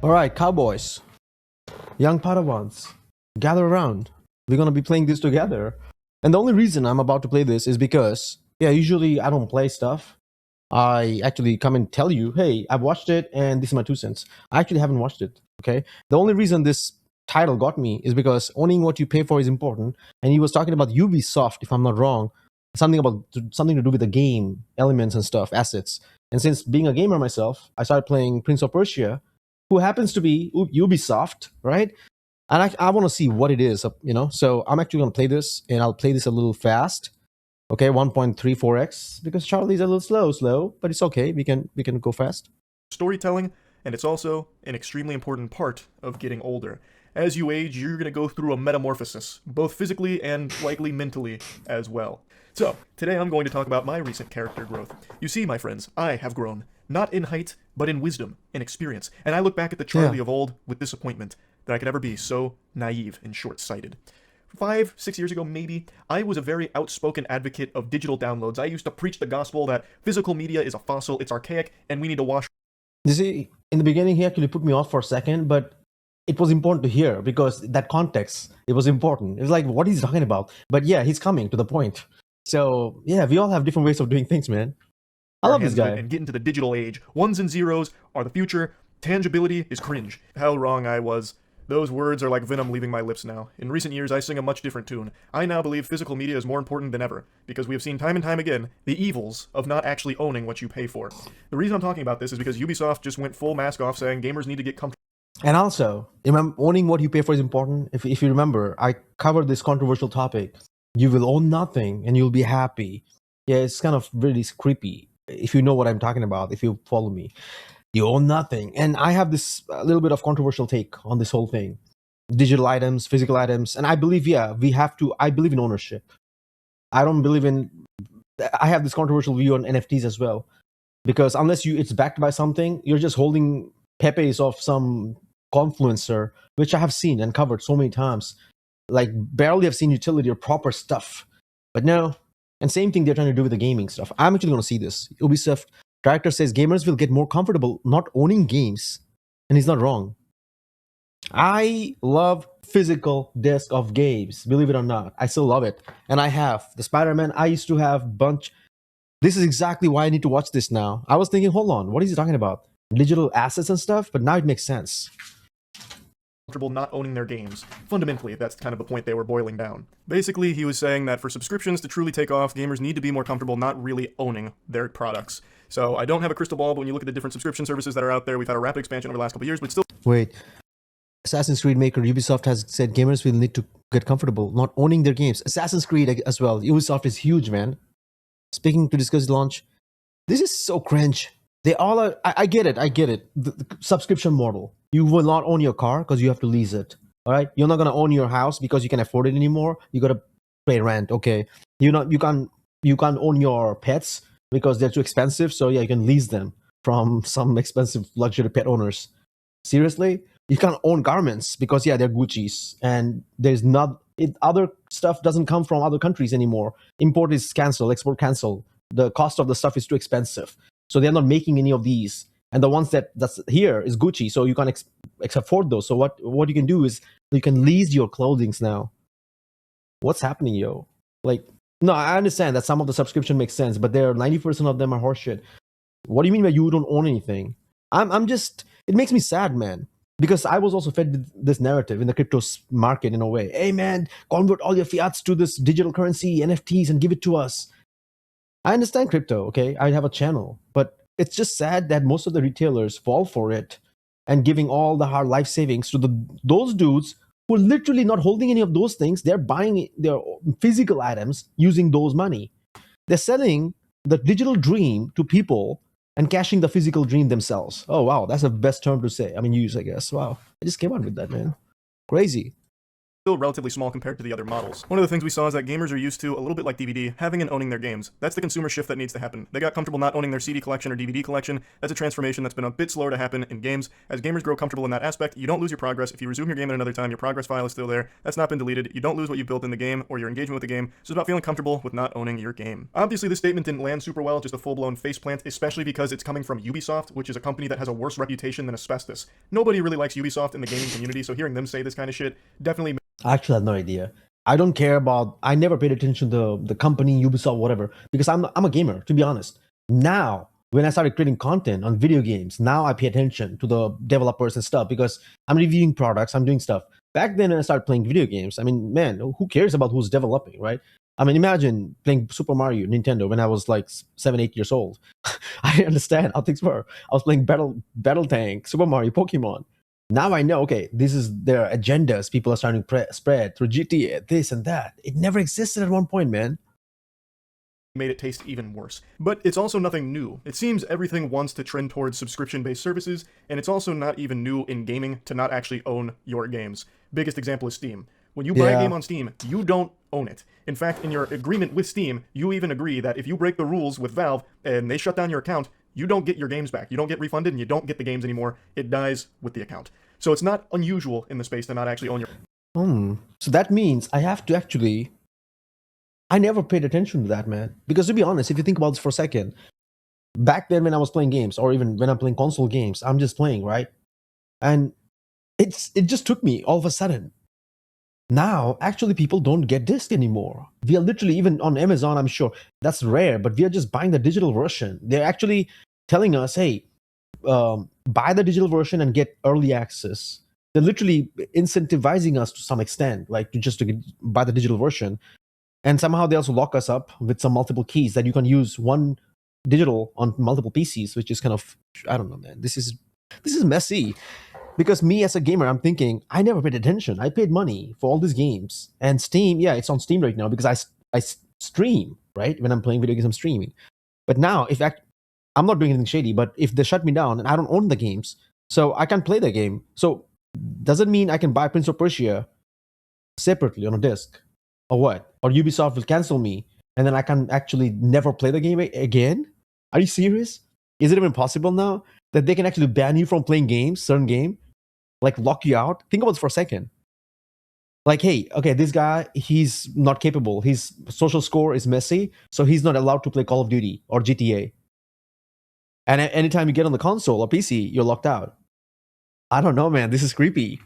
All right, cowboys, young Padawans, gather around. We're gonna be playing this together. And the only reason I'm about to play this is because, yeah, usually I don't play stuff. I actually come and tell you, hey, I've watched it and this is my 2 cents. I actually haven't watched it, okay? The only reason this title got me is because owning what you pay for is important. And he was talking about Ubisoft, if I'm not wrong, something to do with the game elements and stuff, assets. And since being a gamer myself, I started playing Prince of Persia, who happens to be Ubisoft, right? And I want to see what it is, So I'm actually going to play this, and I'll play this a little fast. Okay, 1.34x because Charlie's a little slow, but it's okay. We can go fast. Storytelling, and it's also an extremely important part of getting older. As you age, you're going to go through a metamorphosis, both physically and likely mentally as well. So, today I'm going to talk about my recent character growth. You see, my friends, I have grown, not in height, but in wisdom and experience, and I look back at the Yeah. Charlie of old with disappointment that I could ever be so naive and short sighted. 5, 6 years ago, maybe, I was a very outspoken advocate of digital downloads. I used to preach the gospel that physical media is a fossil, it's archaic, and we need to wash. You see, in the beginning, he actually put me off for a second, but it was important to hear because that context, it was important. It was like, what he's talking about. But yeah, he's coming to the point. So yeah, we all have different ways of doing things, man. I Our love this hands of it guy. and get into the digital age. Ones and zeros are the future. Tangibility is cringe. How wrong I was. Those words are like venom leaving my lips now. In recent years, I sing a much different tune. I now believe physical media is more important than ever, because we have seen time and time again the evils of not actually owning what you pay for. The reason I'm talking about this is because Ubisoft just went full mask off saying gamers need to get comfortable. And also, remember, owning what you pay for is important. If you remember, I covered this controversial topic. You will own nothing and you'll be happy. Yeah, it's kind of really creepy. If you know what I'm talking about, if you follow me, you own nothing. And I have this little bit of controversial take on this whole thing: digital items, physical items. And I believe, yeah, we have to. I believe in ownership. I don't believe in. I have this controversial view on NFTs as well, because unless it's backed by something, you're just holding Pepe's of some confluencer, which I have seen and covered so many times. Like barely have seen utility or proper stuff. But no. And same thing they're trying to do with the gaming stuff. I'm actually going to see this. Ubisoft director says gamers will get more comfortable not owning games, and he's not wrong. I love physical disc of games, believe it or not. I still love it, and I have the Spider-Man. I used to have bunch. This is exactly why I need to watch this now. I was thinking, hold on, what is he talking about? Digital assets and stuff, but now it makes sense. Not owning their games. Fundamentally, that's kind of the point they were boiling down. Basically, he was saying that for subscriptions to truly take off, gamers need to be more comfortable not really owning their products. So I don't have a crystal ball, but when you look at the different subscription services that are out there, we've had a rapid expansion over the last couple of years, but still. Wait, Assassin's Creed maker Ubisoft has said gamers will need to get comfortable not owning their games. Assassin's Creed as well. Ubisoft is huge, man. Speaking to discuss the launch, this is so cringe. They all are. I get it. I get it. The subscription model. You will not own your car because you have to lease it. All right. You're not gonna own your house because you can afford it anymore. You gotta pay rent. Okay. You can't own your pets because they're too expensive. So yeah, you can lease them from some expensive luxury pet owners. Seriously, you can't own garments because yeah, they're Gucci's, and there's not other stuff doesn't come from other countries anymore. Import is cancelled, export cancelled. The cost of the stuff is too expensive, so they're not making any of these. And the ones that's here is Gucci, so you can't afford those. So what you can do is you can lease your clothings now. What's happening, yo? Like, no, I understand that some of the subscription makes sense, but there are 90% of them are horseshit. What do you mean by you don't own anything? I'm just. It makes me sad, man. Because I was also fed this narrative in the crypto market in a way. Hey, man, convert all your fiats to this digital currency, NFTs, and give it to us. I understand crypto, okay? I have a channel, but it's just sad that most of the retailers fall for it and giving all the hard life savings to those dudes who are literally not holding any of those things. They're buying their physical items using those money. They're selling the digital dream to people and cashing the physical dream themselves. Oh wow, that's the best term to say. I mean, use, I guess. Wow, I just came out with that, man. Crazy. still relatively small compared to the other models. One of the things we saw is that gamers are used to, a little bit like DVD, having and owning their games. That's the consumer shift that needs to happen. They got comfortable not owning their CD collection or DVD collection. That's a transformation that's been a bit slower to happen in games. As gamers grow comfortable in that aspect, you don't lose your progress. If you resume your game at another time, your progress file is still there. That's not been deleted. You don't lose what you built in the game or your engagement with the game. So it's about feeling comfortable with not owning your game. Obviously, this statement didn't land super well, just a full-blown faceplant, especially because it's coming from Ubisoft, which is a company that has a worse reputation than asbestos. Nobody really likes Ubisoft in the gaming community, so hearing them say this kind of shit definitely. I actually have no idea. I don't care about. I never paid attention to the company, Ubisoft, whatever, because I'm a gamer. To be honest, now when I started creating content on video games, now I pay attention to the developers and stuff because I'm reviewing products, I'm doing stuff. Back then, when I started playing video games, I mean, man, who cares about who's developing, right? I mean, imagine playing Super Mario, Nintendo, when I was like 7, 8 years old. I understand how things were. I was playing Battle Tank, Super Mario, Pokemon. Now I know, okay, this is their agendas people are starting to spread through GTA, this and that. It never existed at one point, man. Made it taste even worse. But it's also nothing new. It seems everything wants to trend towards subscription-based services, and it's also not even new in gaming to not actually own your games. Biggest example is Steam. When you buy a game on Steam, you don't own it. In fact, in your agreement with Steam, you even agree that if you break the rules with Valve and they shut down your account, you don't get your games back. You don't get refunded and you don't get the games anymore. It dies with the account. So it's not unusual in the space to not actually own your... So that means I have to actually... I never paid attention to that, man. Because to be honest, if you think about this for a second, back then when I was playing games, or even when I'm playing console games, I'm just playing, right? And it just took me all of a sudden. Now, actually, people don't get disc anymore. We are literally, even on Amazon, I'm sure, that's rare, but we are just buying the digital version. They're actually telling us, hey, buy the digital version and get early access. They're literally incentivizing us to some extent, like to buy the digital version. And somehow they also lock us up with some multiple keys that you can use one digital on multiple PCs, which is kind of, I don't know, man. This is messy. Because me as a gamer, I'm thinking, I never paid attention. I paid money for all these games. And Steam, yeah, it's on Steam right now because I stream, right? When I'm playing video games, I'm streaming. But now, I'm not doing anything shady, but if they shut me down and I don't own the games, so I can't play the game. So does it mean I can buy Prince of Persia separately on a disc? Or what? Or Ubisoft will cancel me and then I can actually never play the game again? Are you serious? Is it even possible now that they can actually ban you from playing games, certain game? Like lock you out? Think about this for a second. Like, hey, okay, this guy, he's not capable. His social score is messy, so he's not allowed to play Call of Duty or GTA. And anytime you get on the console or PC, you're locked out. I don't know, man. This is creepy.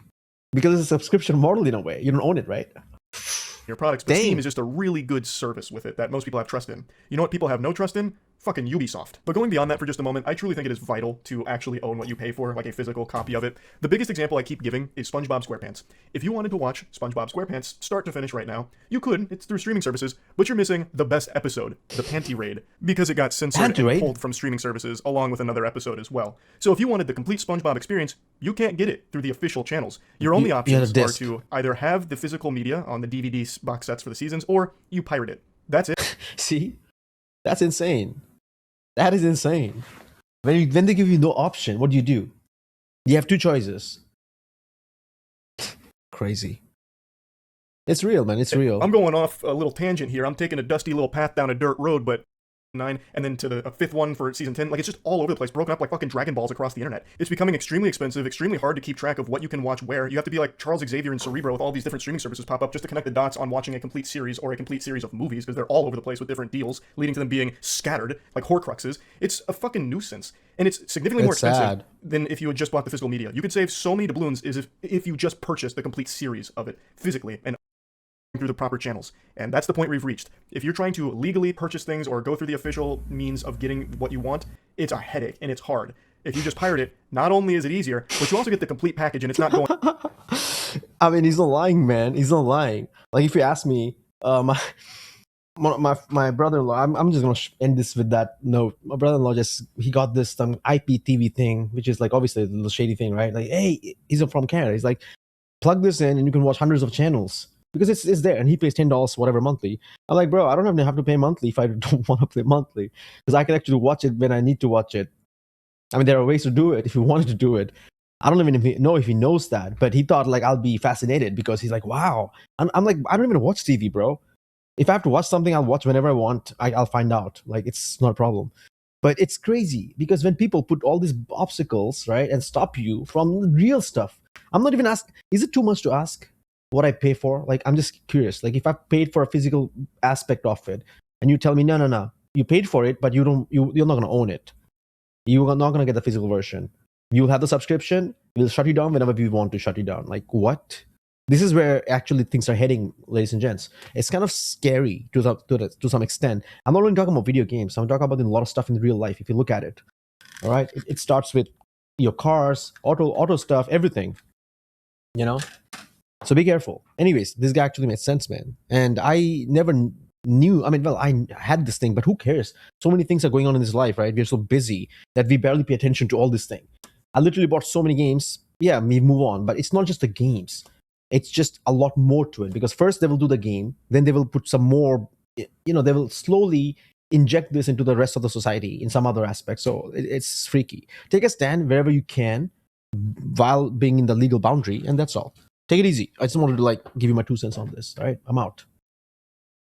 Because it's a subscription model in a way. You don't own it, right? Your products, but Steam is just a really good service with it that most people have trust in. You know what people have no trust in? Fucking Ubisoft. But going beyond that for just a moment, I truly think it is vital to actually own what you pay for, like a physical copy of it. The biggest example I keep giving is SpongeBob SquarePants. If you wanted to watch SpongeBob SquarePants start to finish right now, you could. It's through streaming services, but you're missing the best episode, the Panty Raid, because it got censored and pulled from streaming services along with another episode as well. So if you wanted the complete SpongeBob experience, you can't get it through the official channels. Your only options are to either have the physical media on the DVD box sets for the seasons, or you pirate it. That's it. See? That's insane. That is insane. When they give you no option, what do? You have two choices. Crazy. It's real, man. It's real. I'm going off a little tangent here. I'm taking a dusty little path down a dirt road, but 9 and then to the fifth one for season 10. Like, it's just all over the place, broken up like fucking Dragon Balls across the internet. It's becoming extremely expensive, extremely hard to keep track of what you can watch where. You have to be like Charles Xavier and Cerebro with all these different streaming services pop up just to connect the dots on watching a complete series or a complete series of movies, because they're all over the place with different deals, leading to them being scattered like Horcruxes. It's a fucking nuisance. And it's significantly more expensive than if you had just bought the physical media. You could save so many doubloons if you just purchased the complete series of it physically and through the proper channels. And that's the point we've reached. If you're trying to legally purchase things or go through the official means of getting what you want, it's a headache and it's hard. If you just pirate it, not only is it easier, but you also get the complete package and it's not going... I mean, he's not lying, man. He's not lying. Like, if you ask me, my brother-in-law, I'm just going to end this with that note. My brother-in-law he got this IPTV thing, which is like obviously the little shady thing, right? Like, hey, he's from Canada. He's like, plug this in and you can watch hundreds of channels. Because it's there, and he pays $10 whatever monthly. I'm like, bro, I don't have to pay monthly if I don't want to pay monthly, because I can actually watch it when I need to watch it. I mean, there are ways to do it if you wanted to do it. I don't even know if he knows that, but he thought like I'll be fascinated because he's like, wow. I'm like, I don't even watch TV, bro. If I have to watch something, I'll watch whenever I want. I'll find out. Like, it's not a problem. But it's crazy because when people put all these obstacles, right, and stop you from the real stuff, I'm not even asking, is it too much to ask what I pay for? Like, I'm just curious. Like, if I paid for a physical aspect of it and you tell me, no, you paid for it, but you're not going to own it. You're not going to get the physical version. You'll have the subscription. We'll shut you down whenever we want to shut you down. Like, what? This is where actually things are heading, ladies and gents. It's kind of scary to some extent. I'm not only talking about video games. I'm talking about a lot of stuff in real life. If you look at it, all right, it starts with your cars, auto stuff, everything. You know, so be careful. Anyways, this guy actually made sense, man. And I never knew. I mean, well, I had this thing, but who cares? So many things are going on in this life, right? We're so busy that we barely pay attention to all this thing. I literally bought so many games. Yeah, we move on, but it's not just the games. It's just a lot more to it because first they will do the game, then they will put some more. They will slowly inject this into the rest of the society in some other aspect. So it's freaky. Take a stand wherever you can, while being in the legal boundary, and that's all. Take it easy. I just wanted to like give you my 2 cents on this. All right, I'm out.